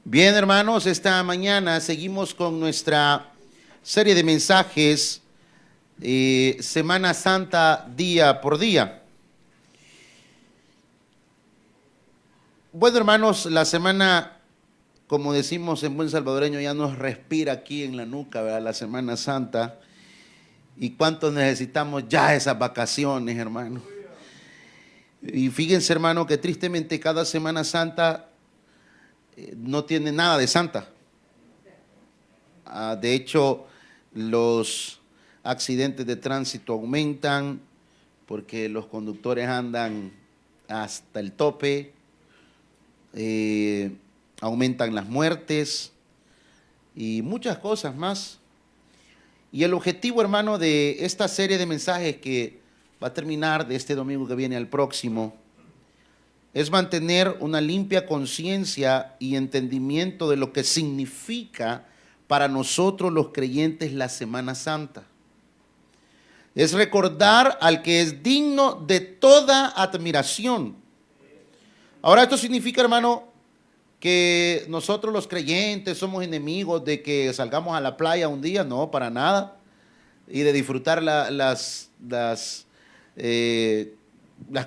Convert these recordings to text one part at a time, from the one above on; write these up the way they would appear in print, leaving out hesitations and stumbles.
Bien, hermanos, esta mañana seguimos con nuestra serie de mensajes Semana Santa día por día. Bueno, hermanos, la semana, como decimos en buen salvadoreño, ya nos respira aquí en la nuca, ¿verdad? La Semana Santa. ¿Y cuánto necesitamos ya esas vacaciones, hermano? Y fíjense, hermano, que tristemente cada Semana Santa no tiene nada de santa. De hecho, los accidentes de tránsito aumentan porque los conductores andan hasta el tope, aumentan las muertes y muchas cosas más. Y el objetivo, hermano, de esta serie de mensajes que va a terminar de este domingo que viene al próximo, es mantener una limpia conciencia y entendimiento de lo que significa para nosotros los creyentes la Semana Santa. Es recordar al que es digno de toda admiración. Ahora, esto significa, hermano, que nosotros los creyentes somos enemigos de que salgamos a la playa un día, no, para nada, y de disfrutar las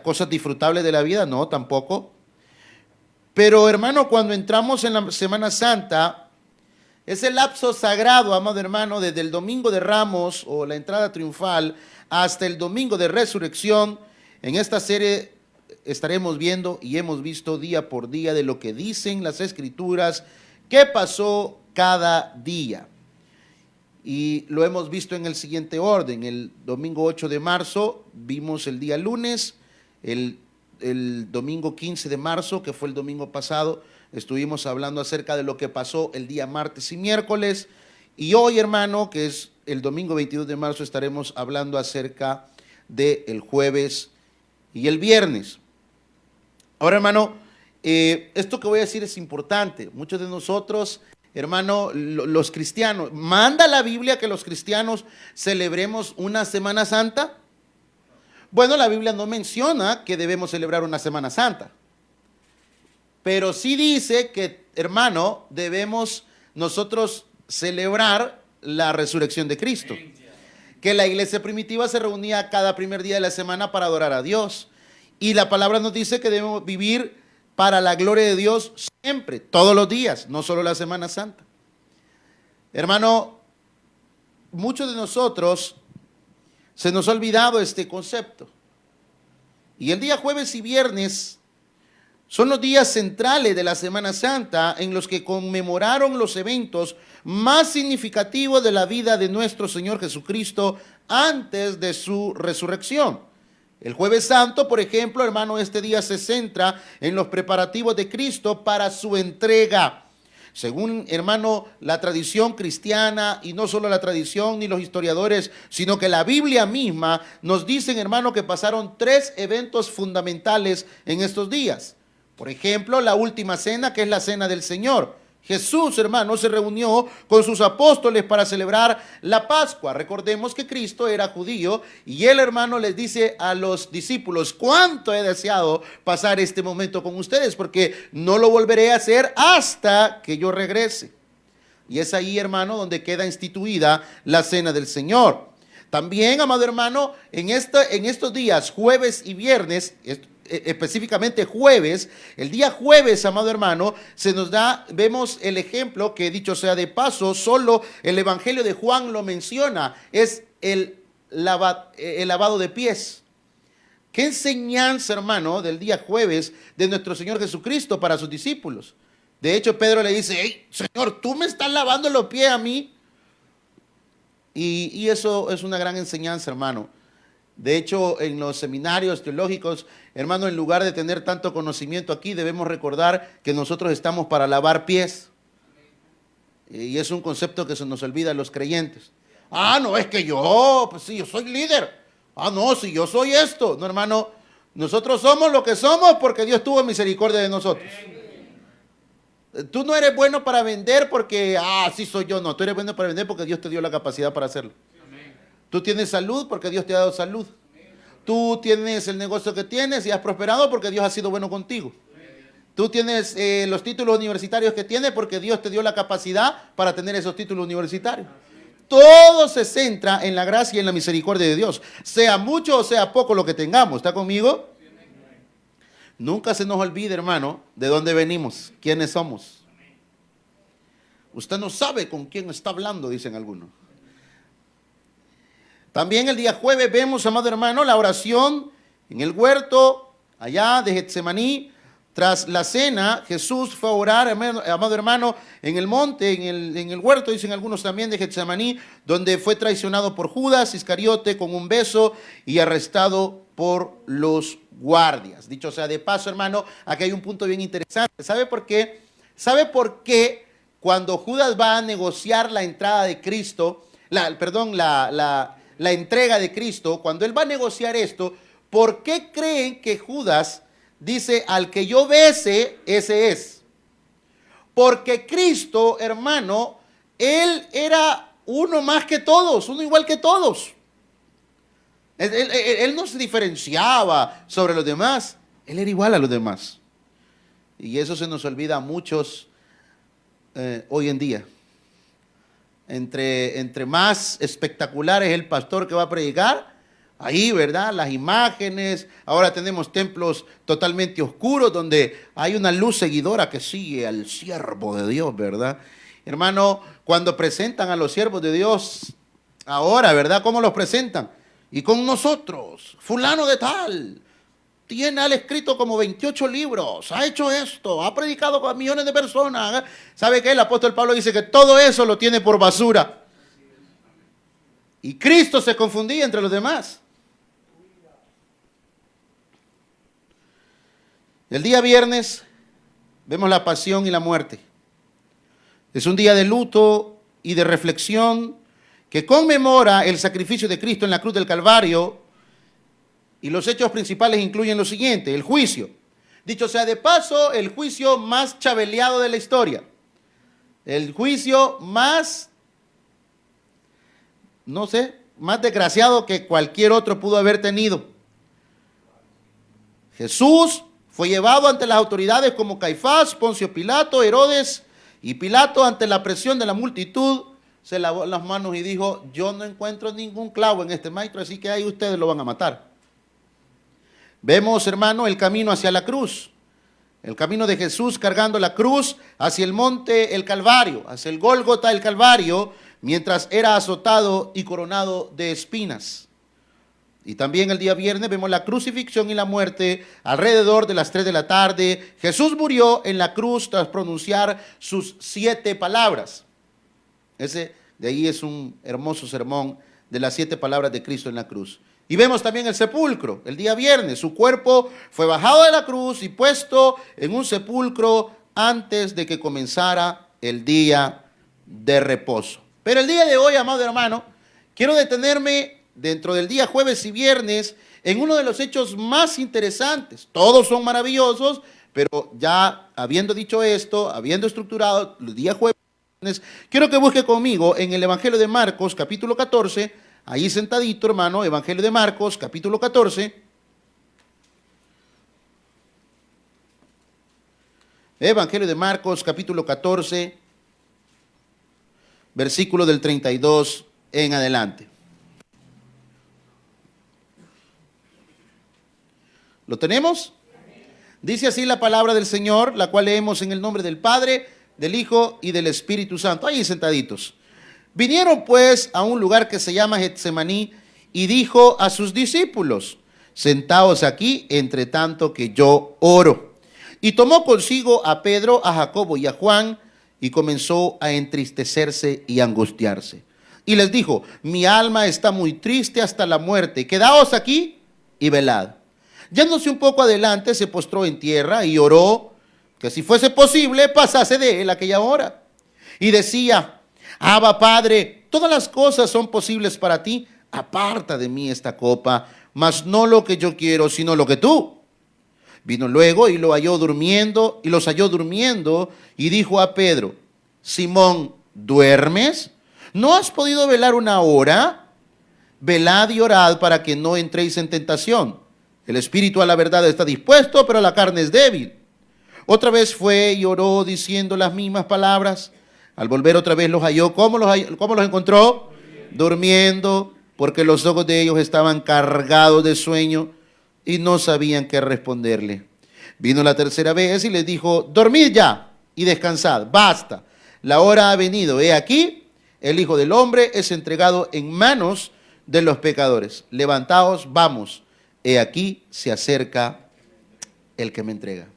cosas disfrutables de la vida, no, tampoco. Pero, hermano, cuando entramos en la Semana Santa, ese lapso sagrado, amado hermano, desde el domingo de Ramos o la entrada triunfal hasta el domingo de resurrección, en esta serie estaremos viendo y hemos visto día por día de lo que dicen las Escrituras, qué pasó cada día. Y lo hemos visto en el siguiente orden. El domingo 8 de marzo vimos el día lunes, el domingo 15 de marzo, que fue el domingo pasado, estuvimos hablando acerca de lo que pasó el día martes y miércoles. Y hoy, hermano, que es el domingo 22 de marzo, estaremos hablando acerca del jueves y el viernes. Ahora, hermano, esto que voy a decir es importante. Muchos de nosotros, hermano, los cristianos, ¿manda la Biblia que los cristianos celebremos una Semana Santa? Bueno, la Biblia no menciona que debemos celebrar una Semana Santa, pero sí dice que, hermano, debemos nosotros celebrar la resurrección de Cristo, que la iglesia primitiva se reunía cada primer día de la semana para adorar a Dios, y la palabra nos dice que debemos vivir para la gloria de Dios siempre, todos los días, no solo la Semana Santa. Hermano, muchos de nosotros se nos ha olvidado este concepto. Y el día jueves y viernes son los días centrales de la Semana Santa en los que conmemoraron los eventos más significativos de la vida de nuestro Señor Jesucristo antes de su resurrección. El Jueves Santo, por ejemplo, hermano, este día se centra en los preparativos de Cristo para su entrega. Según, hermano, la tradición cristiana, y no solo la tradición ni los historiadores, sino que la Biblia misma nos dicen, hermano, que pasaron 3 eventos fundamentales en estos días. Por ejemplo, la última cena, que es la cena del Señor. Jesús, hermano, se reunió con sus apóstoles para celebrar la Pascua. Recordemos que Cristo era judío y él, hermano, les dice a los discípulos: cuánto he deseado pasar este momento con ustedes, porque no lo volveré a hacer hasta que yo regrese. Y es ahí, hermano, donde queda instituida la cena del Señor. También, amado hermano, en estos días, jueves y viernes, específicamente jueves, el día jueves, amado hermano, vemos el ejemplo que, dicho sea de paso, solo el Evangelio de Juan lo menciona, es el lavado de pies. ¿Qué enseñanza, hermano, del día jueves de nuestro Señor Jesucristo para sus discípulos? De hecho, Pedro le dice: hey, Señor, ¿tú me estás lavando los pies a mí? Y eso es una gran enseñanza, hermano. De hecho, en los seminarios teológicos, hermano, en lugar de tener tanto conocimiento aquí, debemos recordar que nosotros estamos para lavar pies. Y es un concepto que se nos olvida a los creyentes. Ah, no, es que pues sí, yo soy líder. Ah, no, si yo soy esto. No, hermano, nosotros somos lo que somos porque Dios tuvo misericordia de nosotros. Tú no eres bueno para vender porque, sí soy yo. No, tú eres bueno para vender porque Dios te dio la capacidad para hacerlo. Tú tienes salud porque Dios te ha dado salud. Tú tienes el negocio que tienes y has prosperado porque Dios ha sido bueno contigo. Tú tienes los títulos universitarios que tienes porque Dios te dio la capacidad para tener esos títulos universitarios. Todo se centra en la gracia y en la misericordia de Dios. Sea mucho o sea poco lo que tengamos. ¿Está conmigo? Nunca se nos olvide, hermano, de dónde venimos, quiénes somos. Usted no sabe con quién está hablando, dicen algunos. También el día jueves vemos, amado hermano, la oración en el huerto allá de Getsemaní. Tras la cena, Jesús fue a orar, amado hermano, en el monte, en el huerto, dicen algunos también, de Getsemaní, donde fue traicionado por Judas Iscariote con un beso y arrestado por los guardias. Dicho sea de paso, hermano, aquí hay un punto bien interesante. ¿Sabe por qué? ¿Sabe por qué cuando Judas va a negociar la entrada de Cristo, la entrega de Cristo, cuando él va a negociar esto, ¿por qué creen que Judas dice, al que yo bese, ese es? Porque Cristo, hermano, él era uno más que todos, uno igual que todos. Él no se diferenciaba sobre los demás, él era igual a los demás. Y eso se nos olvida a muchos hoy en día. Entre más espectacular es el pastor que va a predicar, ahí, ¿verdad? Las imágenes. Ahora tenemos templos totalmente oscuros donde hay una luz seguidora que sigue al siervo de Dios, ¿verdad? Hermano, cuando presentan a los siervos de Dios, ahora, ¿verdad? ¿Cómo los presentan? Y con nosotros, fulano de tal, tiene al escrito como 28 libros, ha hecho esto, ha predicado con millones de personas. ¿Sabe qué? El apóstol Pablo dice que todo eso lo tiene por basura. Y Cristo se confundía entre los demás. El día viernes vemos la pasión y la muerte. Es un día de luto y de reflexión que conmemora el sacrificio de Cristo en la cruz del Calvario, y los hechos principales incluyen lo siguiente: el juicio. Dicho sea de paso, el juicio más chabeleado de la historia. El juicio más, no sé, más desgraciado que cualquier otro pudo haber tenido. Jesús fue llevado ante las autoridades como Caifás, Poncio Pilato, Herodes, y Pilato, ante la presión de la multitud, se lavó las manos y dijo: yo no encuentro ningún clavo en este maestro, así que ahí ustedes lo van a matar. Vemos, hermano, el camino hacia la cruz, el camino de Jesús cargando la cruz hacia el monte el Calvario, hacia el Gólgota el Calvario, mientras era azotado y coronado de espinas. Y también el día viernes vemos la crucifixión y la muerte alrededor de las 3 de la tarde. Jesús murió en la cruz tras pronunciar sus 7 palabras. De ahí es un hermoso sermón de las 7 palabras de Cristo en la cruz. Y vemos también el sepulcro, el día viernes. Su cuerpo fue bajado de la cruz y puesto en un sepulcro antes de que comenzara el día de reposo. Pero el día de hoy, amado hermano, quiero detenerme dentro del día jueves y viernes en uno de los hechos más interesantes. Todos son maravillosos, pero ya habiendo dicho esto, habiendo estructurado el día jueves y viernes, quiero que busque conmigo en el Evangelio de Marcos, capítulo 14, ahí sentadito, hermano, Evangelio de Marcos, capítulo 14. Evangelio de Marcos, capítulo 14, versículo del 32 en adelante. ¿Lo tenemos? Dice así la palabra del Señor, la cual leemos en el nombre del Padre, del Hijo y del Espíritu Santo. Ahí sentaditos. Vinieron pues a un lugar que se llama Getsemaní y dijo a sus discípulos: sentaos aquí entre tanto que yo oro. Y tomó consigo a Pedro, a Jacobo y a Juan y comenzó a entristecerse y angustiarse. Y les dijo: mi alma está muy triste hasta la muerte, quedaos aquí y velad. Yéndose un poco adelante, se postró en tierra y oró que si fuese posible pasase de él aquella hora. Y decía: Abba, Padre, todas las cosas son posibles para ti, aparta de mí esta copa, mas no lo que yo quiero, sino lo que tú. Vino luego y los halló durmiendo, y dijo a Pedro: Simón, ¿duermes? ¿No has podido velar una hora? Velad y orad para que no entréis en tentación. El espíritu a la verdad está dispuesto, pero la carne es débil. Otra vez fue y oró diciendo las mismas palabras. Al volver otra vez los halló. ¿Cómo los encontró? Durmiendo, porque los ojos de ellos estaban cargados de sueño y no sabían qué responderle. Vino la tercera vez y les dijo: dormid ya y descansad, basta, la hora ha venido. He aquí, el Hijo del Hombre es entregado en manos de los pecadores. Levantaos, vamos, he aquí se acerca el que me entrega.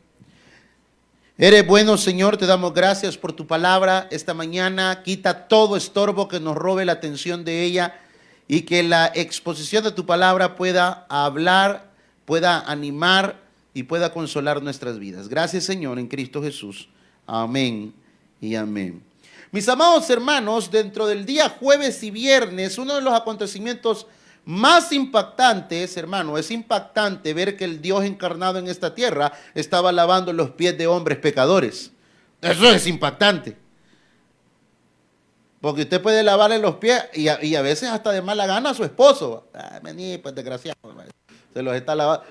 Eres bueno, Señor, te damos gracias por tu palabra esta mañana. Quita todo estorbo que nos robe la atención de ella y que la exposición de tu palabra pueda hablar, pueda animar y pueda consolar nuestras vidas. Gracias, Señor, en Cristo Jesús. Amén y amén. Mis amados hermanos, dentro del día jueves y viernes, uno de los acontecimientos más impactantes, hermano, es impactante ver que el Dios encarnado en esta tierra estaba lavando los pies de hombres pecadores. Eso es impactante. Porque usted puede lavarle los pies y a veces hasta de mala gana a su esposo. Vení, pues desgraciado, se los está lavando.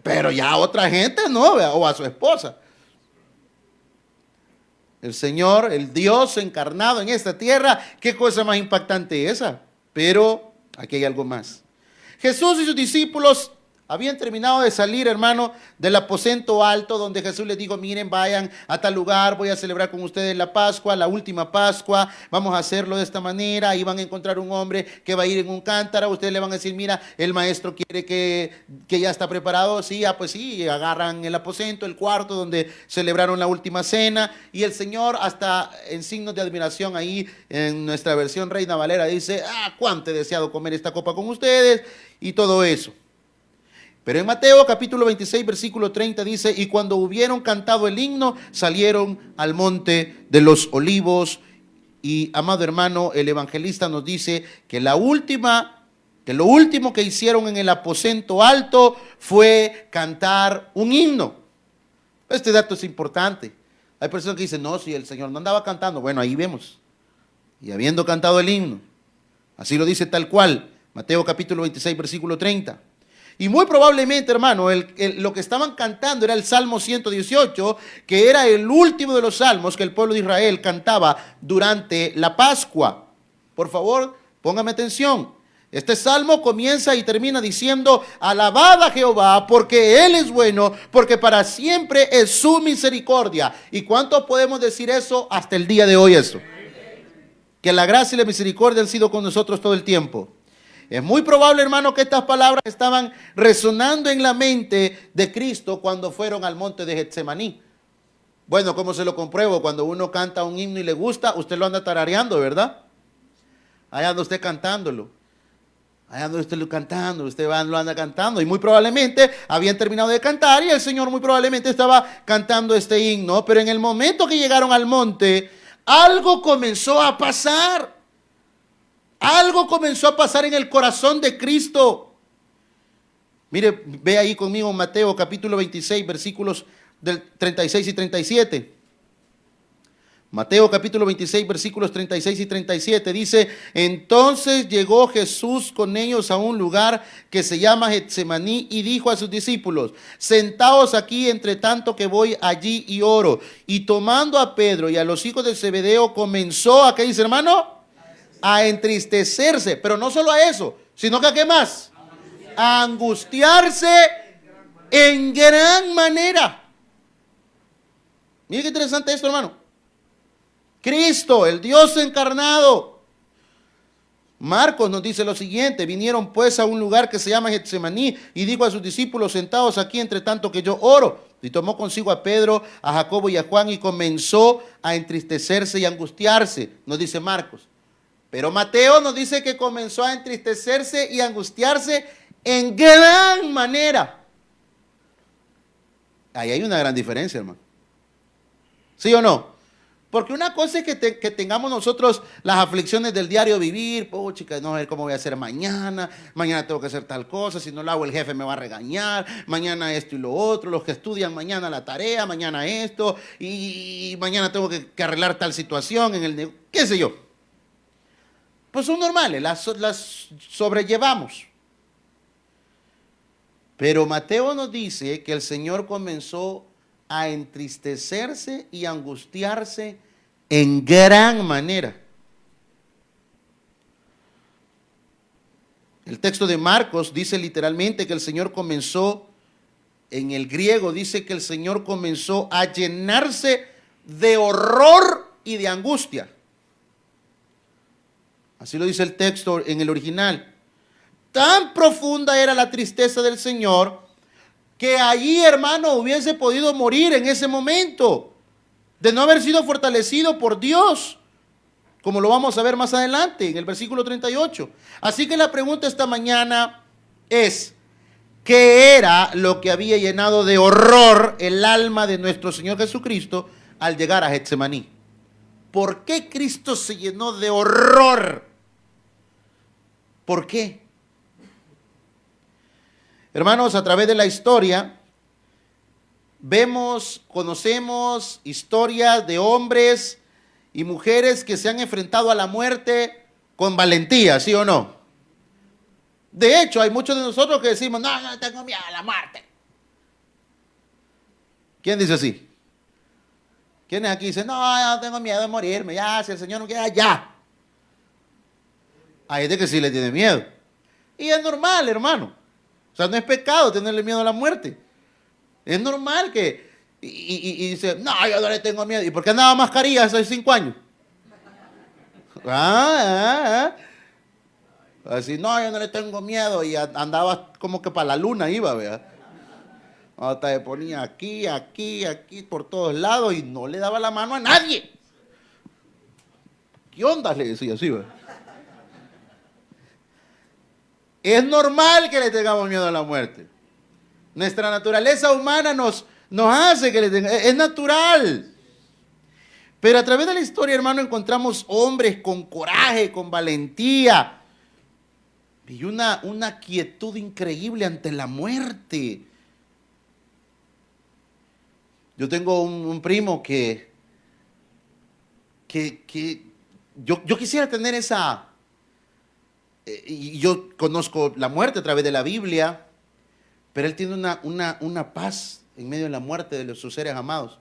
Pero ya a otra gente no, o a su esposa. El Señor, el Dios encarnado en esta tierra, qué cosa más impactante esa. Pero aquí hay algo más. Jesús y sus discípulos habían terminado de salir, hermano, del aposento alto, donde Jesús les dijo: miren, vayan a tal lugar, voy a celebrar con ustedes la Pascua, la última Pascua, vamos a hacerlo de esta manera. Ahí van a encontrar un hombre que va a ir en un cántaro, ustedes le van a decir: mira, el maestro quiere que ya está preparado. Sí, pues sí, agarran el aposento, el cuarto donde celebraron la última cena, y el Señor, hasta en signos de admiración, ahí en nuestra versión Reina Valera dice: cuánto he deseado comer esta copa con ustedes, y todo eso. Pero en Mateo capítulo 26 versículo 30 dice: y cuando hubieron cantado el himno, salieron al monte de los olivos. Y, amado hermano, el evangelista nos dice que lo último que hicieron en el aposento alto fue cantar un himno. Este dato es importante. Hay personas que dicen: no, si el Señor no andaba cantando. Bueno, ahí vemos. Y habiendo cantado el himno, así lo dice tal cual, Mateo capítulo 26 versículo 30. Y muy probablemente, hermano, lo que estaban cantando era el Salmo 118, que era el último de los salmos que el pueblo de Israel cantaba durante la Pascua. Por favor, póngame atención. Este salmo comienza y termina diciendo: alabad a Jehová, porque Él es bueno, porque para siempre es su misericordia. ¿Y cuántos podemos decir eso hasta el día de hoy? Eso, que la gracia y la misericordia han sido con nosotros todo el tiempo. Es muy probable, hermano, que estas palabras estaban resonando en la mente de Cristo cuando fueron al monte de Getsemaní. Bueno, ¿cómo se lo compruebo? Cuando uno canta un himno y le gusta, usted lo anda tarareando, ¿verdad? Ahí anda usted cantándolo. Ahí anda usted cantando, usted lo anda cantando. Y muy probablemente habían terminado de cantar y el Señor muy probablemente estaba cantando este himno. Pero en el momento que llegaron al monte, algo comenzó a pasar. Algo comenzó a pasar en el corazón de Cristo. Mire, ve ahí conmigo Mateo capítulo 26, versículos del 36 y 37. Mateo capítulo 26, versículos 36 y 37 dice: entonces llegó Jesús con ellos a un lugar que se llama Getsemaní y dijo a sus discípulos: sentaos aquí entre tanto que voy allí y oro. Y tomando a Pedro y a los hijos de Zebedeo comenzó, ¿a qué dice, hermano? A entristecerse, pero no solo a eso, sino que ¿a qué más? A angustiarse en gran manera. Mire qué interesante esto, hermano. Cristo, el Dios encarnado. Marcos nos dice lo siguiente: vinieron pues a un lugar que se llama Getsemaní y dijo a sus discípulos: sentaos aquí entre tanto que yo oro. Y tomó consigo a Pedro, a Jacobo y a Juan y comenzó a entristecerse y angustiarse, nos dice Marcos. Pero Mateo nos dice que comenzó a entristecerse y angustiarse en gran manera. Ahí hay una gran diferencia, hermano. ¿Sí o no? Porque una cosa es que tengamos nosotros las aflicciones del diario vivir. Chica, no sé cómo voy a hacer mañana. Mañana tengo que hacer tal cosa. Si no lo hago, el jefe me va a regañar. Mañana esto y lo otro. Los que estudian mañana la tarea, mañana esto. Y mañana tengo que arreglar tal situación en el... qué sé yo. Pues son normales, las sobrellevamos. Pero Mateo nos dice que el Señor comenzó a entristecerse y angustiarse en gran manera. El texto de Marcos dice literalmente que el Señor comenzó, en el griego dice que el Señor comenzó a llenarse de horror y de angustia. Así lo dice el texto en el original. Tan profunda era la tristeza del Señor que allí, hermano, hubiese podido morir en ese momento de no haber sido fortalecido por Dios, como lo vamos a ver más adelante en el versículo 38. Así que la pregunta esta mañana es, ¿qué era lo que había llenado de horror el alma de nuestro Señor Jesucristo al llegar a Getsemaní? ¿Por qué Cristo se llenó de horror? ¿Por qué? Hermanos, a través de la historia vemos, conocemos historias de hombres y mujeres que se han enfrentado a la muerte con valentía, ¿sí o no? De hecho, hay muchos de nosotros que decimos, no tengo miedo a la muerte. ¿Quién dice así? ¿Quiénes aquí dicen, no tengo miedo de morirme, ya, si el Señor no quiera, ya? Hay gente que sí le tiene miedo. Y es normal, hermano. O sea, no es pecado tenerle miedo a la muerte. Es normal que... Y dice, no, yo no le tengo miedo. ¿Y por qué andaba mascarilla hace 5 años? Así, no, yo no le tengo miedo. Y andaba como que para la luna iba, ¿verdad? Hasta se ponía aquí, aquí, aquí, por todos lados y no le daba la mano a nadie. ¿Qué onda? Le decía así, ¿verdad? Es normal que le tengamos miedo a la muerte. Nuestra naturaleza humana nos hace que le tengamos, es natural. Pero a través de la historia, hermano, encontramos hombres con coraje, con valentía y una quietud increíble ante la muerte. Yo tengo un primo que yo quisiera tener esa... y yo conozco la muerte a través de la Biblia, pero él tiene una paz en medio de la muerte de sus seres amados.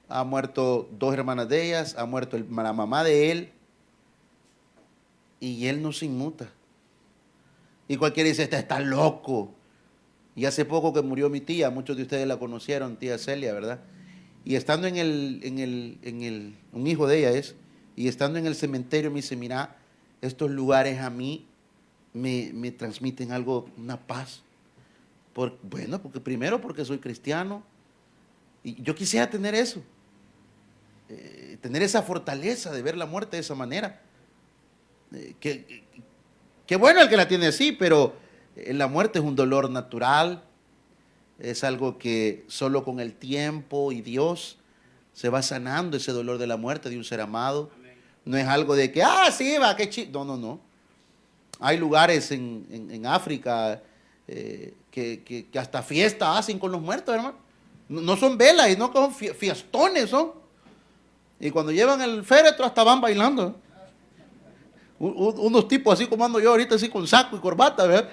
Ha muerto 2 hermanas de ellas, ha muerto la mamá de él, y él no se inmuta. Y cualquiera dice, este está loco. Y hace poco que murió mi tía, muchos de ustedes la conocieron, tía Celia, ¿verdad? Y estando un hijo de ella es, y estando en el cementerio me dice, mira, estos lugares a mí me transmiten algo, una paz. Bueno, porque primero porque soy cristiano, y yo quisiera tener eso, tener esa fortaleza de ver la muerte de esa manera. Qué bueno el que la tiene así, pero la muerte es un dolor natural, es algo que solo con el tiempo y Dios se va sanando ese dolor de la muerte de un ser amado. No es algo de que, sí, va, qué chido. No. Hay lugares en África que hasta fiesta hacen con los muertos, hermano. No son velas, y no son fiestones, son. Y cuando llevan el féretro hasta van bailando. Unos tipos así como ando yo ahorita, así con saco y corbata, ¿verdad?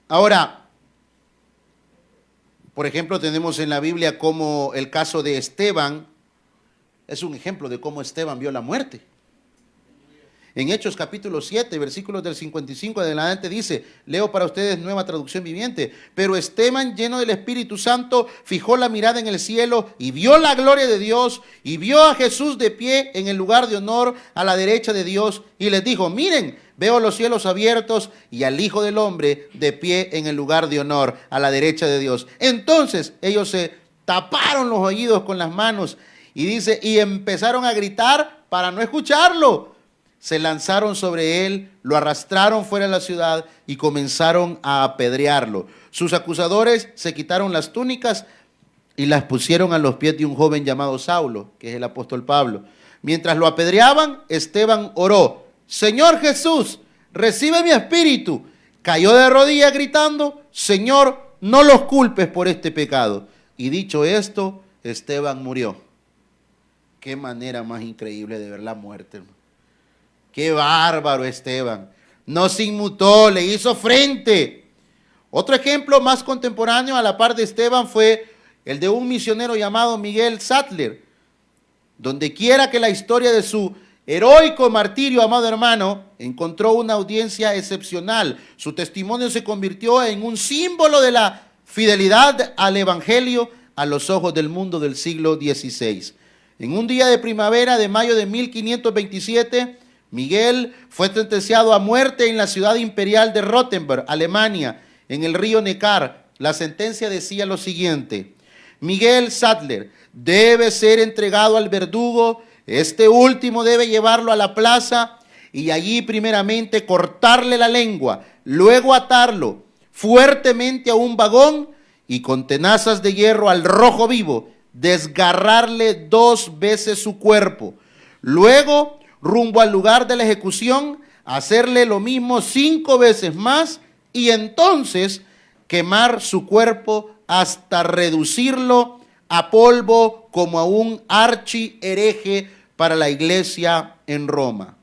Ahora, por ejemplo, tenemos en la Biblia como el caso de Esteban, es un ejemplo de cómo Esteban vio la muerte. En Hechos capítulo 7, versículos del 55 en adelante dice, leo para ustedes Nueva Traducción Viviente, pero Esteban, lleno del Espíritu Santo, fijó la mirada en el cielo y vio la gloria de Dios y vio a Jesús de pie en el lugar de honor a la derecha de Dios y les dijo, miren, veo los cielos abiertos y al Hijo del Hombre de pie en el lugar de honor a la derecha de Dios. Entonces ellos se taparon los oídos con las manos y dice, y empezaron a gritar para no escucharlo. Se lanzaron sobre él, lo arrastraron fuera de la ciudad y comenzaron a apedrearlo. Sus acusadores se quitaron las túnicas y las pusieron a los pies de un joven llamado Saulo, que es el apóstol Pablo. Mientras lo apedreaban, Esteban oró, Señor Jesús, recibe mi espíritu. Cayó de rodillas gritando, Señor, no los culpes por este pecado. Y dicho esto, Esteban murió. Qué manera más increíble de ver la muerte, hermano. Qué bárbaro Esteban. No se inmutó, le hizo frente. Otro ejemplo más contemporáneo a la par de Esteban fue el de un misionero llamado Miguel Sattler. Donde quiera que la historia de su heroico martirio, amado hermano, encontró una audiencia excepcional. Su testimonio se convirtió en un símbolo de la fidelidad al evangelio a los ojos del mundo del siglo XVI. En un día de primavera de mayo de 1527, Miguel fue sentenciado a muerte en la ciudad imperial de Rottenburg, Alemania, en el río Neckar. La sentencia decía lo siguiente: Miguel Sattler debe ser entregado al verdugo. Este último debe llevarlo a la plaza y allí primeramente cortarle la lengua, luego atarlo fuertemente a un vagón y con tenazas de hierro al rojo vivo desgarrarle 2 veces su cuerpo. Luego, rumbo al lugar de la ejecución, hacerle lo mismo 5 veces más y entonces quemar su cuerpo hasta reducirlo a polvo como a un archihereje para la iglesia en Roma.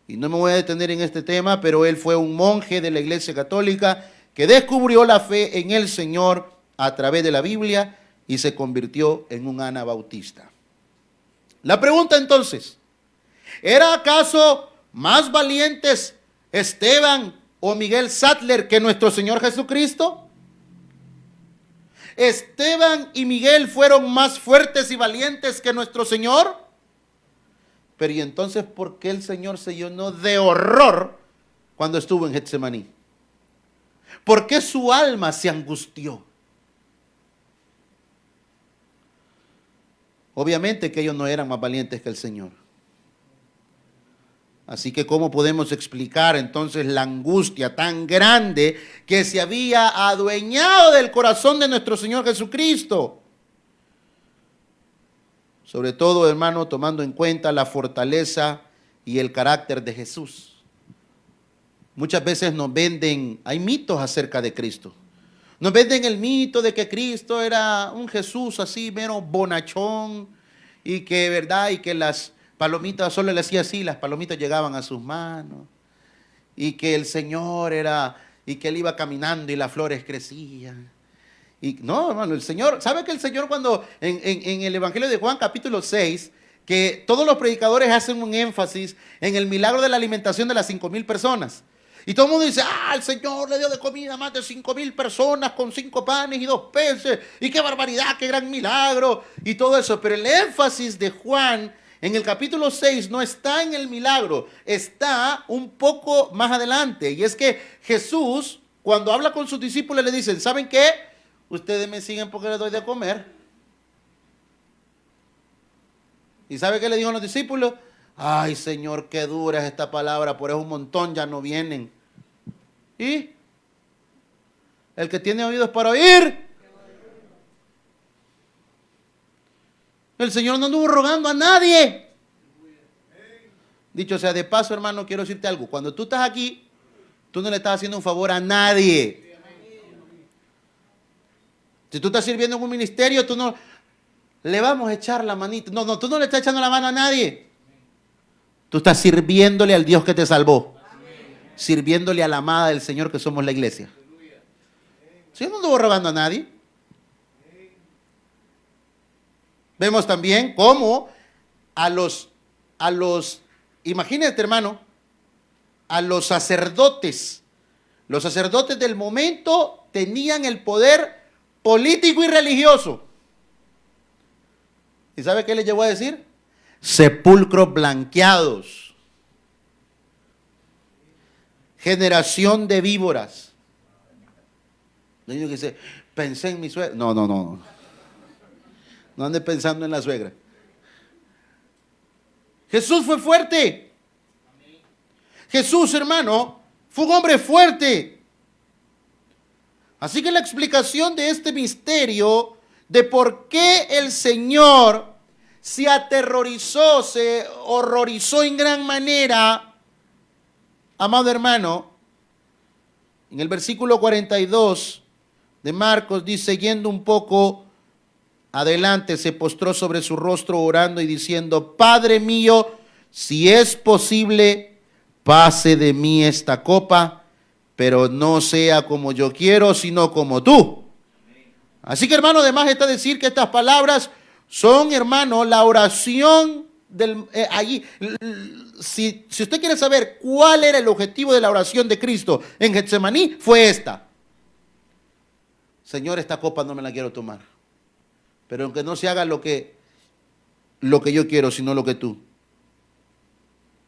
Y no me voy a detener en este tema, pero él fue un monje de la Iglesia Católica que descubrió la fe en el Señor a través de la Biblia y se convirtió en un anabautista. La pregunta entonces, ¿era acaso más valientes Esteban o Miguel Sattler que nuestro Señor Jesucristo? ¿Esteban y Miguel fueron más fuertes y valientes que nuestro Señor? Pero ¿y entonces por qué el Señor se llenó de horror cuando estuvo en Getsemaní? ¿Por qué su alma se angustió? Obviamente que ellos no eran más valientes que el Señor. Así que ¿cómo podemos explicar entonces la angustia tan grande que se había adueñado del corazón de nuestro Señor Jesucristo? Sobre todo, hermano, tomando en cuenta la fortaleza y el carácter de Jesús. Muchas veces nos venden, hay mitos acerca de Cristo. Nos venden el mito de que Cristo era un Jesús así, mero bonachón, y que, ¿verdad? Y que las palomitas, solo le hacía así, las palomitas llegaban a sus manos, y que el Señor era, y que él iba caminando y las flores crecían. Y no, hermano, el Señor, ¿sabe que el Señor cuando en el Evangelio de Juan capítulo 6, que todos los predicadores hacen un énfasis en el milagro de la alimentación de las 5,000 personas? Y todo el mundo dice, el Señor le dio de comida a más de 5,000 personas con 5 panes y 2 peces, y qué barbaridad, qué gran milagro, y todo eso. Pero el énfasis de Juan en el capítulo 6 no está en el milagro, está un poco más adelante. Y es que Jesús, cuando habla con sus discípulos, le dicen, ¿saben qué? Ustedes me siguen porque les doy de comer. ¿Y sabe qué le dijo a los discípulos? Ay, Señor, qué dura es esta palabra, por eso un montón ya no vienen. ¿Y? El que tiene oídos para oír. El Señor no anduvo rogando a nadie. Dicho sea de paso, hermano, quiero decirte algo. Cuando tú estás aquí, tú no le estás haciendo un favor a nadie. Si tú estás sirviendo en un ministerio, tú no le vamos a echar la manita. No, tú no le estás echando la mano a nadie. Tú estás sirviéndole al Dios que te salvó. Sirviéndole a la amada del Señor que somos la iglesia. Si no anduvo rogando a nadie. Vemos también cómo a los, imagínate, hermano, a los sacerdotes del momento tenían el poder político y religioso. ¿Y sabe qué les llevó a decir? Sepulcros blanqueados, generación de víboras. El niño que dice, pensé en mi suegra. No ande pensando en la suegra. Jesús fue fuerte. Jesús, hermano, fue un hombre fuerte. Así que la explicación de este misterio de por qué el Señor se aterrorizó, se horrorizó en gran manera, amado hermano, en el versículo 42 de Marcos dice, yendo un poco adelante, se postró sobre su rostro orando y diciendo, Padre mío, si es posible, pase de mí esta copa, pero no sea como yo quiero, sino como tú. Así que, hermano, además está decir que estas palabras son, hermano, la oración del allí. Si usted quiere saber cuál era el objetivo de la oración de Cristo en Getsemaní, fue esta: Señor, esta copa no me la quiero tomar, pero aunque no se haga lo que yo quiero, sino lo que tú.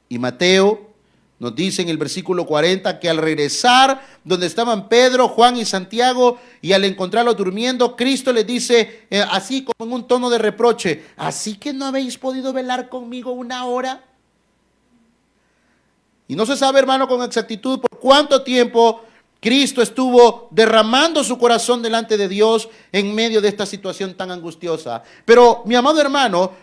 Y Mateo nos dice en el versículo 40 que al regresar donde estaban Pedro, Juan y Santiago, y al encontrarlos durmiendo, Cristo les dice, así como en un tono de reproche: ¿así que no habéis podido velar conmigo una hora? Y no se sabe, hermano, con exactitud por cuánto tiempo Cristo estuvo derramando su corazón delante de Dios en medio de esta situación tan angustiosa. Pero, mi amado hermano,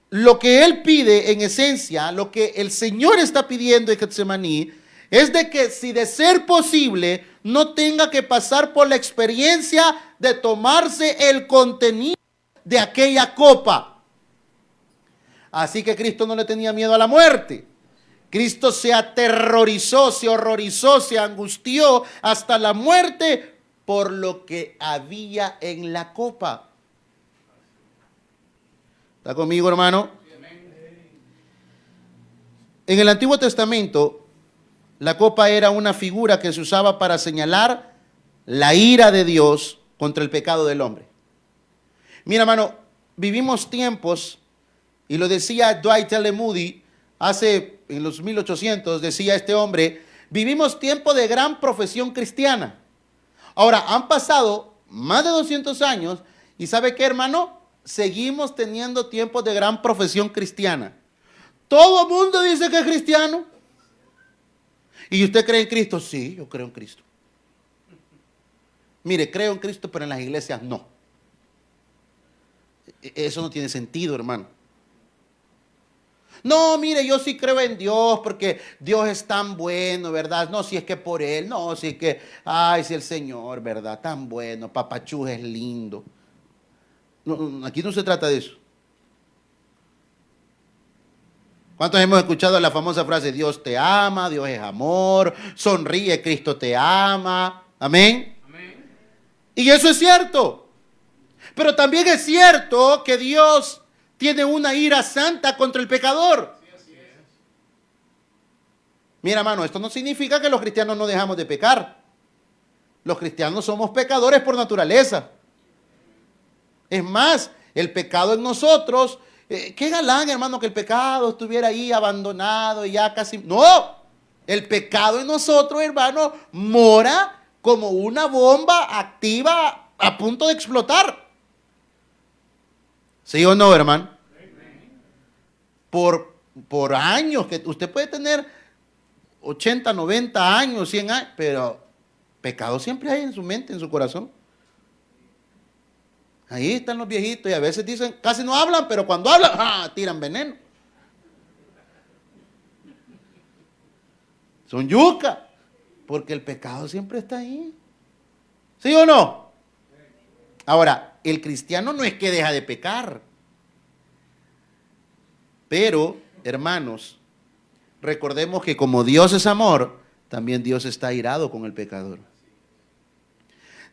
lo que Él pide en esencia, lo que el Señor está pidiendo en Getsemaní, es de que, si de ser posible, no tenga que pasar por la experiencia de tomarse el contenido de aquella copa. Así que Cristo no le tenía miedo a la muerte. Cristo se aterrorizó, se horrorizó, se angustió hasta la muerte por lo que había en la copa. ¿Está conmigo, hermano? En el Antiguo Testamento, la copa era una figura que se usaba para señalar la ira de Dios contra el pecado del hombre. Mira, hermano, vivimos tiempos, y lo decía Dwight L. Moody, en los 1800, decía este hombre: vivimos tiempos de gran profesión cristiana. Ahora, han pasado más de 200 años, y ¿sabe qué, hermano? Seguimos teniendo tiempos de gran profesión cristiana. Todo el mundo dice que es cristiano. ¿Y usted cree en Cristo? Sí, yo creo en Cristo. Mire, creo en Cristo, pero en las iglesias no. Eso no tiene sentido, hermano. No, mire, yo sí creo en Dios porque Dios es tan bueno, ¿verdad? No, si es que por Él, no, si es que, ay, si el Señor, ¿verdad? Tan bueno, Papachú es lindo. No, aquí no se trata de eso. ¿Cuántos hemos escuchado la famosa frase: Dios te ama, Dios es amor, sonríe, Cristo te ama? Amén. Amén. Y eso es cierto. Pero también es cierto que Dios tiene una ira santa contra el pecador. Sí, así es. Mira, hermano, esto no significa que los cristianos no dejamos de pecar. Los cristianos somos pecadores por naturaleza. Es más, el pecado en nosotros, qué galán, hermano, que el pecado estuviera ahí abandonado y ya casi... No, el pecado en nosotros, hermano, mora como una bomba activa a punto de explotar. ¿Sí o no, hermano? Por años, que usted puede tener 80, 90 años, 100 años, pero pecado siempre hay en su mente, en su corazón. Ahí están los viejitos y a veces dicen, casi no hablan, pero cuando hablan, tiran veneno. Son yuca, porque el pecado siempre está ahí. ¿Sí o no? Ahora, el cristiano no es que deja de pecar. Pero, hermanos, recordemos que como Dios es amor, también Dios está airado con el pecador.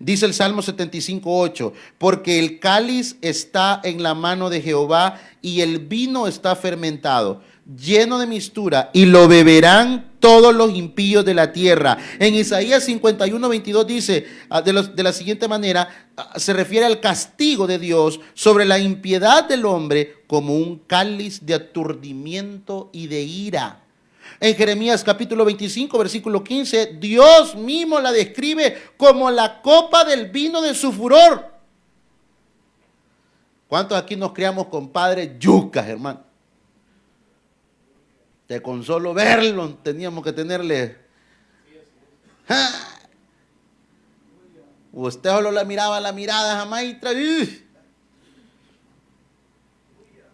Dice el Salmo 75:8, porque el cáliz está en la mano de Jehová y el vino está fermentado, lleno de mistura, y lo beberán todos los impíos de la tierra. En Isaías 51:22 dice de la siguiente manera, se refiere al castigo de Dios sobre la impiedad del hombre como un cáliz de aturdimiento y de ira. En Jeremías capítulo 25, versículo 15, Dios mismo la describe como la copa del vino de su furor. ¿Cuántos aquí nos criamos con padres yucas, hermano? Que con solo verlo teníamos que tenerle... Usted solo la mirada jamás y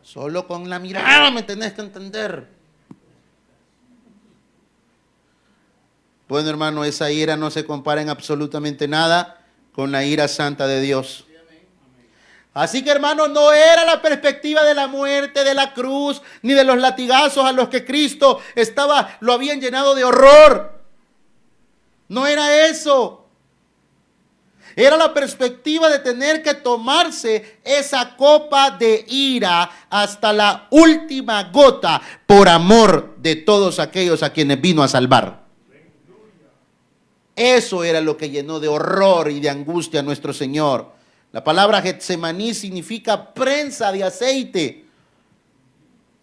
solo con la mirada me tenés que entender. Bueno, hermano, esa ira no se compara en absolutamente nada con la ira santa de Dios. Así que, hermano, no era la perspectiva de la muerte, de la cruz, ni de los latigazos a los que Cristo lo habían llenado de horror. No era eso. Era la perspectiva de tener que tomarse esa copa de ira hasta la última gota por amor de todos aquellos a quienes vino a salvar. Eso era lo que llenó de horror y de angustia a nuestro Señor. La palabra Getsemaní significa prensa de aceite.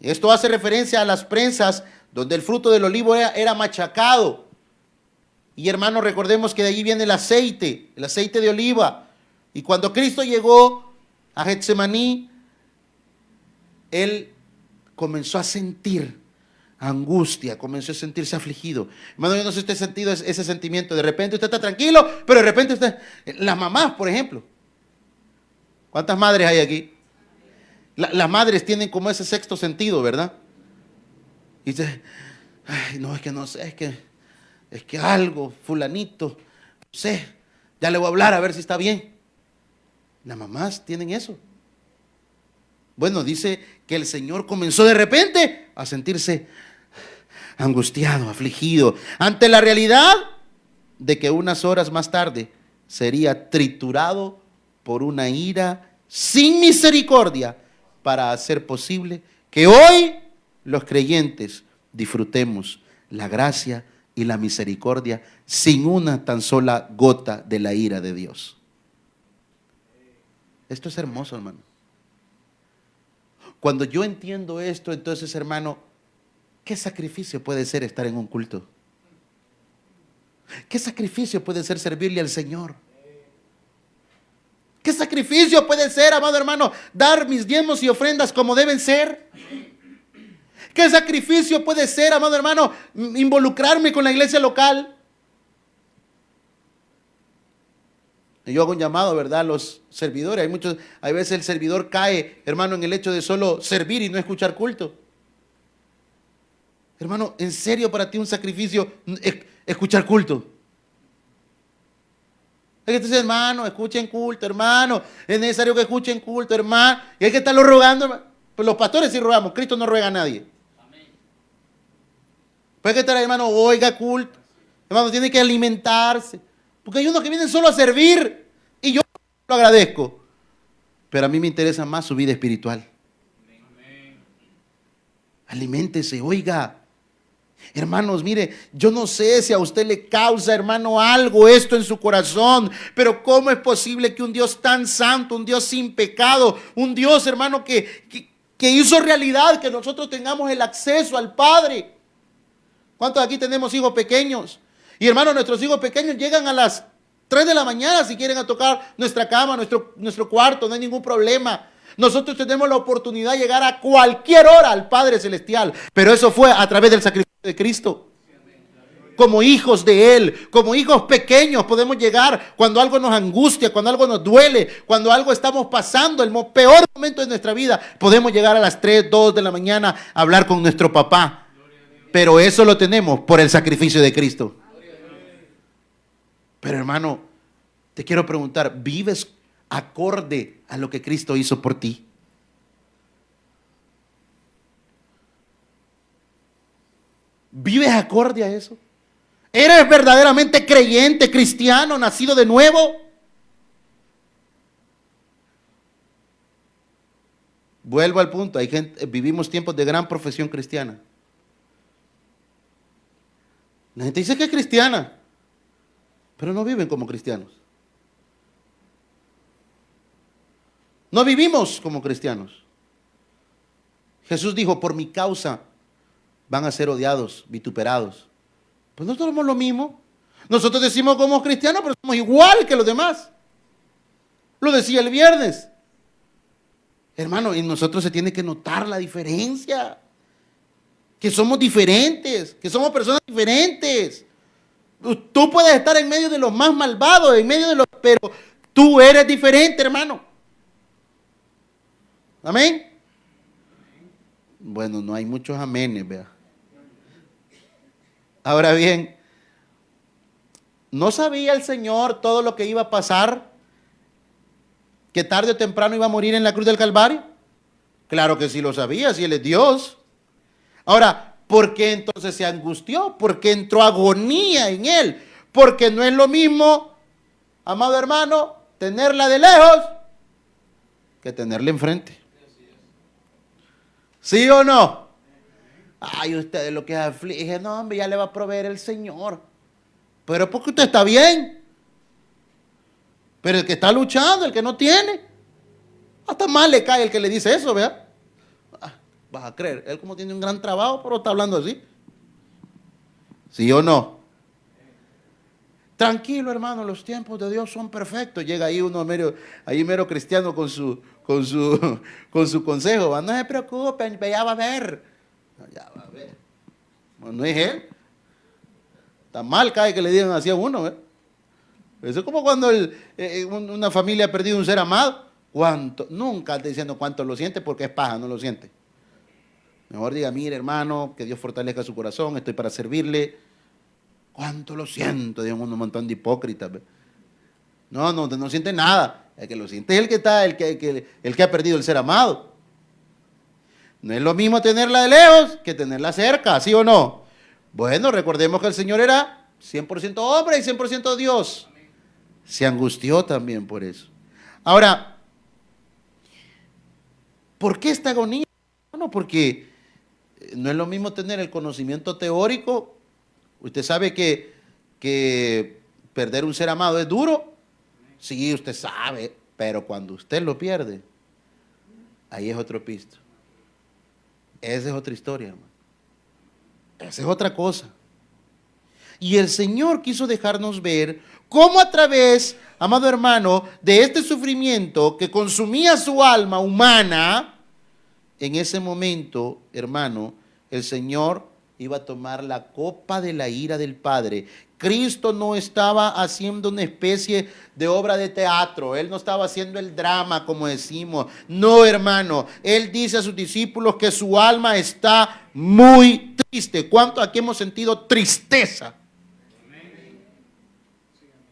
Esto hace referencia a las prensas donde el fruto del olivo era machacado. Y hermanos, recordemos que de allí viene el aceite de oliva. Y cuando Cristo llegó a Getsemaní, Él comenzó a sentir angustia, comenzó a sentirse afligido. Hermano, yo no sé si usted ha sentido ese sentimiento. De repente usted está tranquilo, pero de repente usted... Las mamás, por ejemplo. ¿Cuántas madres hay aquí? Las madres tienen como ese sexto sentido, ¿verdad? Y dice, ay, no, es que no sé, es que algo, fulanito, no sé, ya le voy a hablar a ver si está bien. Las mamás tienen eso. Bueno, dice que el Señor comenzó de repente a sentirse angustiado, afligido, ante la realidad de que unas horas más tarde sería triturado por una ira sin misericordia para hacer posible que hoy los creyentes disfrutemos la gracia y la misericordia sin una tan sola gota de la ira de Dios. Esto es hermoso, hermano. Cuando yo entiendo esto, entonces, hermano, ¿qué sacrificio puede ser estar en un culto? ¿Qué sacrificio puede ser servirle al Señor? ¿Qué sacrificio puede ser, amado hermano, dar mis diezmos y ofrendas como deben ser? ¿Qué sacrificio puede ser, amado hermano, involucrarme con la iglesia local? Yo hago un llamado, ¿verdad?, a los servidores. Hay veces el servidor cae, hermano, en el hecho de solo servir y no escuchar culto. Hermano, ¿en serio para ti un sacrificio escuchar culto? Es que tú dices, hermano, escuchen culto, hermano. Es necesario que escuchen culto, hermano. Y hay que estarlo rogando, hermano. Pues los pastores sí rogamos, Cristo no ruega a nadie. Pues hay que estar, hermano, oiga culto. Hermano, tiene que alimentarse. Porque hay unos que vienen solo a servir. Y yo lo agradezco. Pero a mí me interesa más su vida espiritual. Aliméntese, oiga. Hermanos, mire, yo no sé si a usted le causa, hermano, algo esto en su corazón, pero ¿cómo es posible que un Dios tan santo, un Dios sin pecado, un Dios, hermano, que hizo realidad que nosotros tengamos el acceso al Padre? ¿Cuántos aquí tenemos hijos pequeños? Y hermano, nuestros hijos pequeños llegan a las 3 de la mañana si quieren a tocar nuestra cama, nuestro cuarto, no hay ningún problema. Nosotros tenemos la oportunidad de llegar a cualquier hora al Padre Celestial, pero eso fue a través del sacrificio de Cristo. Como hijos de Él, como hijos pequeños podemos llegar cuando algo nos angustia, cuando algo nos duele, cuando algo estamos pasando, el peor momento de nuestra vida. Podemos llegar a las 3, 2 de la mañana a hablar con nuestro papá, pero eso lo tenemos por el sacrificio de Cristo. Pero hermano, te quiero preguntar, ¿vives acorde a lo que Cristo hizo por ti? ¿Vives acorde a eso? ¿Eres verdaderamente creyente, cristiano, nacido de nuevo? Vuelvo al punto, vivimos tiempos de gran profesión cristiana. La gente dice que es cristiana, pero no viven como cristianos. No vivimos como cristianos. Jesús dijo, por mi causa van a ser odiados, vituperados. Pues nosotros somos lo mismo. Nosotros decimos que somos cristianos, pero somos igual que los demás. Lo decía el viernes. Hermano, en nosotros se tiene que notar la diferencia. Que somos diferentes, que somos personas diferentes. Tú puedes estar en medio de los más malvados, pero tú eres diferente, hermano. Amén. Bueno, no hay muchos amenes, vea. Ahora bien, ¿no sabía el Señor todo lo que iba a pasar? ¿Que tarde o temprano iba a morir en la cruz del Calvario? Claro que sí lo sabía, si Él es Dios. Ahora, ¿por qué entonces se angustió? ¿Por qué entró agonía en Él? Porque no es lo mismo, amado hermano, tenerla de lejos que tenerla enfrente. ¿Sí o no? Ay, ustedes lo que aflige, no, hombre, ya le va a proveer el Señor. Pero porque usted está bien. Pero el que está luchando, el que no tiene, hasta más le cae el que le dice eso, ¿verdad? Vas a creer, él como tiene un gran trabajo, pero está hablando así. ¿Sí o no? Tranquilo, hermano, los tiempos de Dios son perfectos. Llega ahí uno mero cristiano con su consejo. No se preocupen, ya va a ver. Ya va a ver. No es él. Tan mal cae que le digan así a uno, ¿verdad? Eso es como cuando una familia ha perdido un ser amado. ¿Cuánto? Nunca está diciendo cuánto lo siente porque es paja, no lo siente. Mejor diga, mire hermano, que Dios fortalezca su corazón, estoy para servirle. ¿Cuánto lo siento? Digan un montón de hipócritas. No siente nada. El que lo siente es el que ha perdido el ser amado. No es lo mismo tenerla de lejos que tenerla cerca, ¿sí o no? Bueno, recordemos que el Señor era 100% hombre y 100% Dios. Se angustió también por eso. Ahora, ¿por qué esta agonía? Bueno, porque no es lo mismo tener el conocimiento teórico. Usted sabe que perder un ser amado es duro. Sí, usted sabe, pero cuando usted lo pierde, ahí es otro pisto. Esa es otra historia, hermano. Esa es otra cosa. Y el Señor quiso dejarnos ver cómo a través, amado hermano, de este sufrimiento que consumía su alma humana, en ese momento, hermano, el Señor iba a tomar la copa de la ira del Padre. Cristo no estaba haciendo una especie de obra de teatro. Él no estaba haciendo el drama, como decimos. No, hermano. Él dice a sus discípulos que su alma está muy triste. ¿Cuántos aquí hemos sentido tristeza?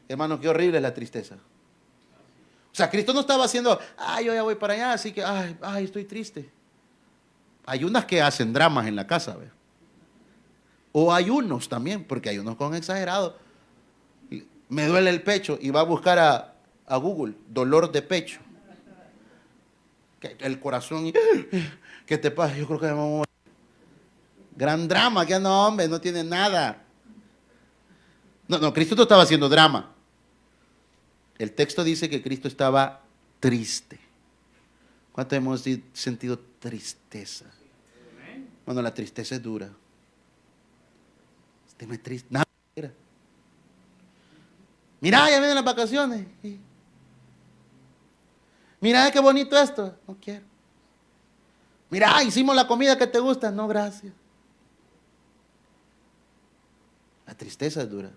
Hermano, qué horrible es la tristeza. O sea, Cristo no estaba haciendo, yo ya voy para allá, así que, estoy triste. Hay unas que hacen dramas en la casa, ¿ves? O hay unos también, porque hay unos con exagerado. Me duele el pecho y va a buscar a Google, dolor de pecho. El corazón, ¿qué te pasa? Yo creo que me voy a morir. Gran drama, que no, hombre, no tiene nada. No, Cristo no estaba haciendo drama. El texto dice que Cristo estaba triste. ¿Cuánto hemos sentido tristeza? Bueno, la tristeza es dura. Estéme triste. Nada. Mira, ya vienen las vacaciones. Mira, qué bonito esto. No quiero. Mira, hicimos la comida que te gusta. No, gracias. La tristeza es dura.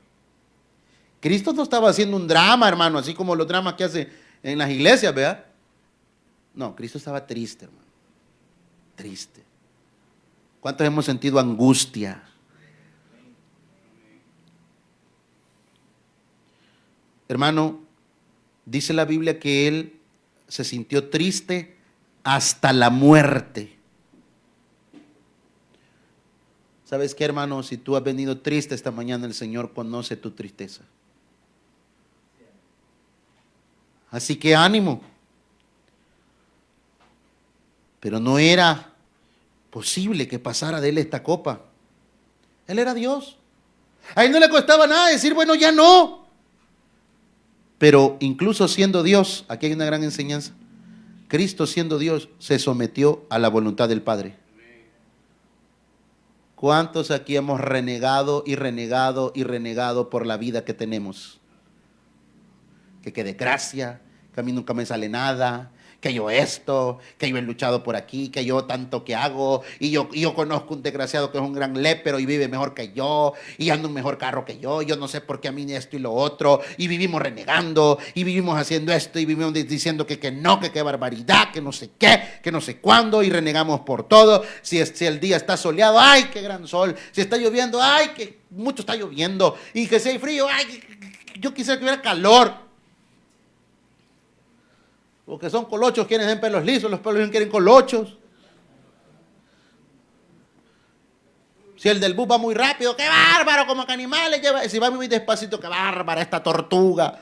Cristo no estaba haciendo un drama, hermano, así como los dramas que hace en las iglesias, ¿verdad? No, Cristo estaba triste, hermano. Triste. ¿Cuántos hemos sentido angustia? Hermano, dice la Biblia que él se sintió triste hasta la muerte. ¿Sabes qué, hermano? Si tú has venido triste esta mañana, el Señor conoce tu tristeza. Así que ánimo. Pero no era posible que pasara de él esta copa. Él era Dios. A él no le costaba nada decir, bueno, ya no. Pero incluso siendo Dios, aquí hay una gran enseñanza. Cristo siendo Dios se sometió a la voluntad del Padre. ¿Cuántos aquí hemos renegado y renegado y renegado por la vida que tenemos? Que de gracia, que a mí nunca me sale nada, que yo esto, que yo he luchado por aquí, que yo tanto que hago, y yo conozco un desgraciado que es un gran lépero y vive mejor que yo, y anda un mejor carro que yo no sé por qué a mí esto y lo otro, y vivimos renegando, y vivimos haciendo esto, y vivimos diciendo que no, que qué barbaridad, que no sé qué, que no sé cuándo, y renegamos por todo. Si el día está soleado, ¡ay, qué gran sol! Si está lloviendo, ¡ay, que mucho está lloviendo! Y que si hay frío, ¡ay, yo quisiera que hubiera calor! Los que son colochos quieren tener pelos lisos, los pelos lisos quieren colochos. Si el del bus va muy rápido, ¡qué bárbaro! Como que animales lleva. Si va muy despacito, ¡qué bárbara esta tortuga!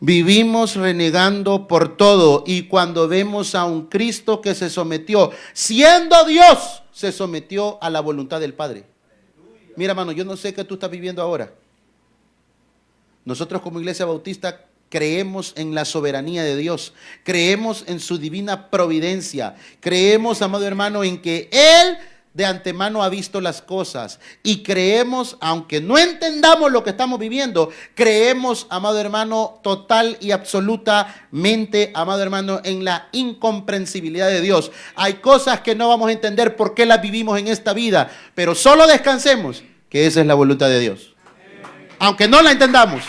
Vivimos renegando por todo, y cuando vemos a un Cristo que se sometió, siendo Dios, se sometió a la voluntad del Padre. Mira, hermano, yo no sé qué tú estás viviendo ahora. Nosotros como Iglesia Bautista creemos en la soberanía de Dios, creemos en su divina providencia, creemos, amado hermano, en que Él de antemano ha visto las cosas, y creemos, aunque no entendamos lo que estamos viviendo, creemos, amado hermano, total y absolutamente, amado hermano, en la incomprensibilidad de Dios. Hay cosas que no vamos a entender por qué las vivimos en esta vida, pero solo descansemos que esa es la voluntad de Dios. Aunque no la entendamos,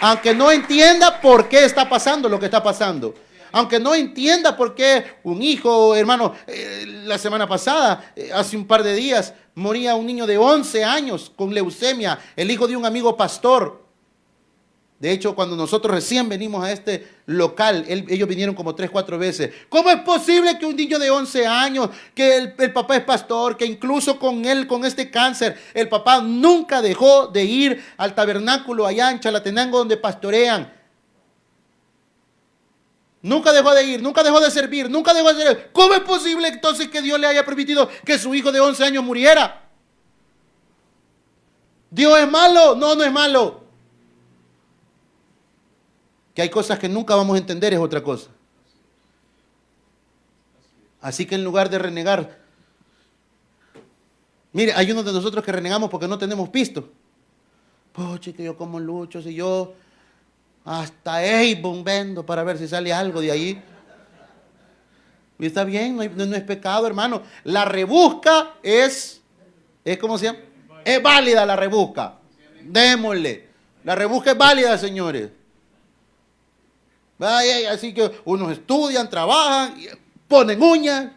aunque no entienda por qué está pasando lo que está pasando, aunque no entienda por qué un hijo, hermano, la semana pasada, hace un par de días, moría un niño de 11 años con leucemia, el hijo de un amigo pastor. De hecho, cuando nosotros recién venimos a este local, ellos vinieron como 3, 4 veces. ¿Cómo es posible que un niño de 11 años, que el papá es pastor, que incluso con él, con este cáncer, el papá nunca dejó de ir al tabernáculo allá en Chalatenango donde pastorean? Nunca dejó de ir, nunca dejó de servir, nunca dejó de servir. ¿Cómo es posible entonces que Dios le haya permitido que su hijo de 11 años muriera? ¿Dios es malo? No, no es malo. Que hay cosas que nunca vamos a entender es otra cosa. Así que en lugar de renegar, mire, hay unos de nosotros que renegamos porque no tenemos pisto. Poche, que yo como lucho, si yo hasta Avon vendo para ver si sale algo de ahí. Y está bien, no es pecado, hermano. La rebusca es ¿cómo se llama? Es válida la rebusca. Démosle. La rebusca es válida, señores. Así que unos estudian, trabajan, ponen uñas.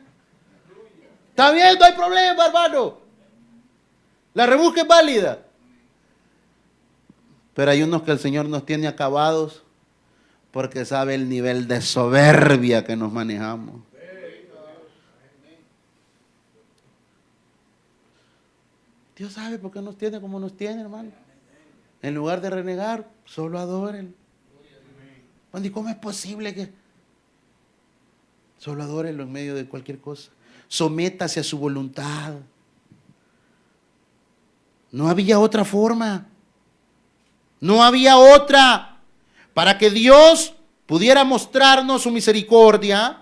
Está bien, no hay problema, hermano. La rebusca es válida. Pero hay unos que el Señor nos tiene acabados porque sabe el nivel de soberbia que nos manejamos. Dios sabe por qué nos tiene como nos tiene, hermano. En lugar de renegar, solo adoren. ¿Y cómo es posible que solo adórenlo en medio de cualquier cosa? Sométase a su voluntad. No había otra forma. No había otra. Para que Dios pudiera mostrarnos su misericordia.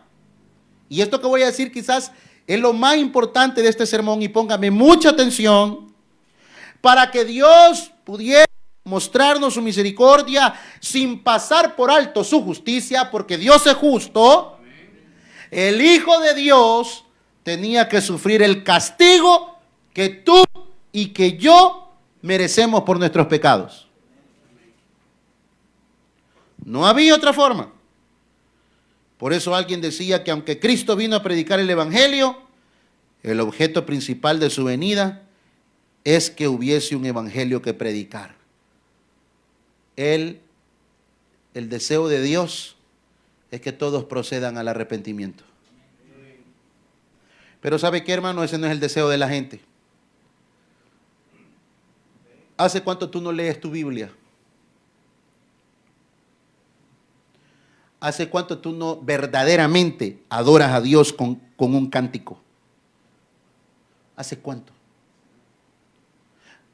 Y esto que voy a decir quizás es lo más importante de este sermón, y póngame mucha atención. Para que Dios pudiera mostrarnos su misericordia sin pasar por alto su justicia, porque Dios es justo, el Hijo de Dios tenía que sufrir el castigo que tú y que yo merecemos por nuestros pecados. No había otra forma. Por eso alguien decía que aunque Cristo vino a predicar el Evangelio, el objeto principal de su venida es que hubiese un Evangelio que predicar. El deseo de Dios es que todos procedan al arrepentimiento. Pero ¿sabe qué, hermano? Ese no es el deseo de la gente. ¿Hace cuánto tú no lees tu Biblia? ¿Hace cuánto tú no verdaderamente adoras a Dios con un cántico? ¿Hace cuánto?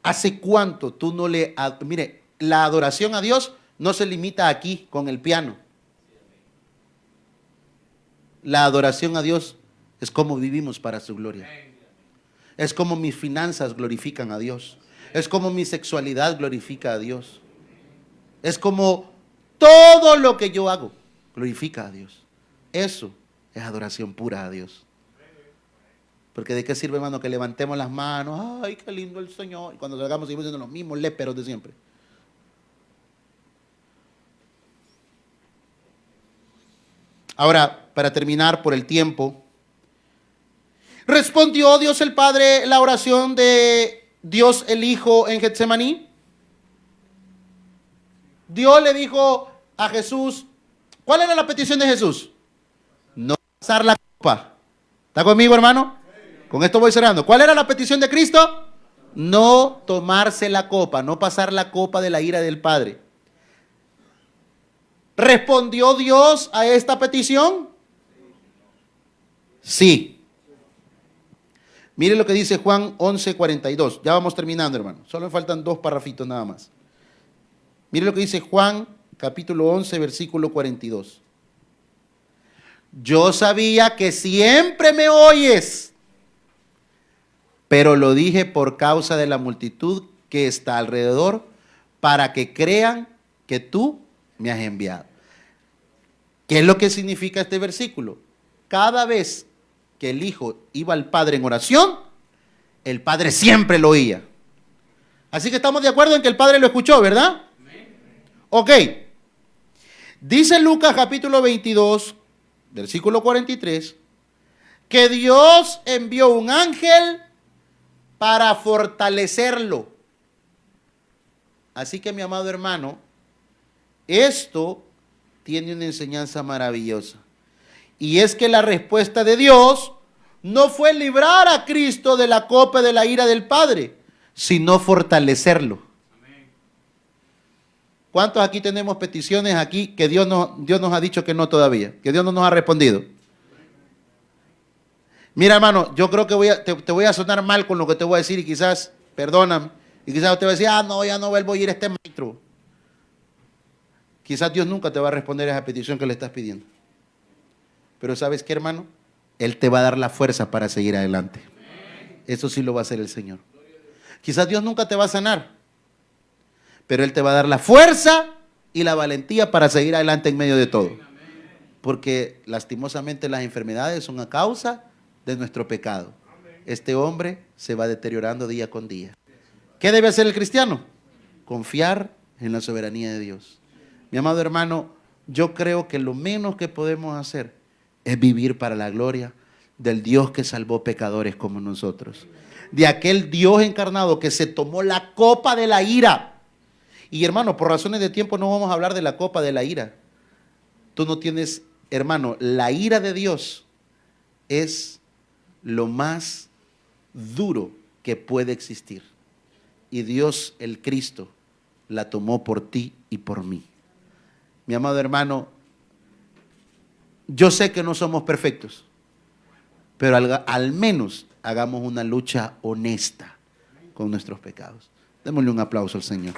¿Hace cuánto tú no le... Mire, la adoración a Dios no se limita aquí con el piano. La adoración a Dios es como vivimos para su gloria. Es como mis finanzas glorifican a Dios. Es como mi sexualidad glorifica a Dios. Es como todo lo que yo hago glorifica a Dios. Eso es adoración pura a Dios. Porque ¿de qué sirve, hermano, que levantemos las manos? Ay, qué lindo el Señor. Y cuando salgamos seguimos siendo los mismos léperos de siempre. Ahora, para terminar por el tiempo, ¿respondió Dios el Padre la oración de Dios el Hijo en Getsemaní? Dios le dijo a Jesús, ¿cuál era la petición de Jesús? No pasar la copa. ¿Está conmigo, hermano? Con esto voy cerrando. ¿Cuál era la petición de Cristo? No tomarse la copa, no pasar la copa de la ira del Padre. ¿Respondió Dios a esta petición? Sí. Mire lo que dice Juan 11:42. Ya vamos terminando, hermano. Solo me faltan 2 parrafitos nada más. Mire lo que dice Juan, capítulo 11, versículo 42. Yo sabía que siempre me oyes, pero lo dije por causa de la multitud que está alrededor, para que crean que tú me has enviado. ¿Qué es lo que significa este versículo? Cada vez que el Hijo iba al Padre en oración, el Padre siempre lo oía. Así que estamos de acuerdo en que el Padre lo escuchó, ¿verdad? Ok. Dice Lucas capítulo 22, versículo 43, que Dios envió un ángel para fortalecerlo. Así que, mi amado hermano, esto tiene una enseñanza maravillosa. Y es que la respuesta de Dios no fue librar a Cristo de la copa de la ira del Padre, sino fortalecerlo. ¿Cuántos aquí tenemos peticiones aquí que Dios nos ha dicho que no todavía? Que Dios no nos ha respondido. Mira, hermano, yo creo que te voy a sonar mal con lo que te voy a decir y quizás, perdóname, y quizás usted va a decir, no, ya no vuelvo a ir a este maestro. Quizás Dios nunca te va a responder esa petición que le estás pidiendo. Pero ¿sabes qué, hermano? Él te va a dar la fuerza para seguir adelante. Eso sí lo va a hacer el Señor. Quizás Dios nunca te va a sanar, pero Él te va a dar la fuerza y la valentía para seguir adelante en medio de todo. Porque lastimosamente las enfermedades son a causa de nuestro pecado. Este hombre se va deteriorando día con día. ¿Qué debe hacer el cristiano? Confiar en la soberanía de Dios. Mi amado hermano, yo creo que lo menos que podemos hacer es vivir para la gloria del Dios que salvó pecadores como nosotros. De aquel Dios encarnado que se tomó la copa de la ira. Y hermano, por razones de tiempo no vamos a hablar de la copa de la ira. Tú no tienes, hermano, la ira de Dios es lo más duro que puede existir. Y Dios, el Cristo, la tomó por ti y por mí. Mi amado hermano, yo sé que no somos perfectos, pero al menos hagamos una lucha honesta con nuestros pecados. Démosle un aplauso al Señor.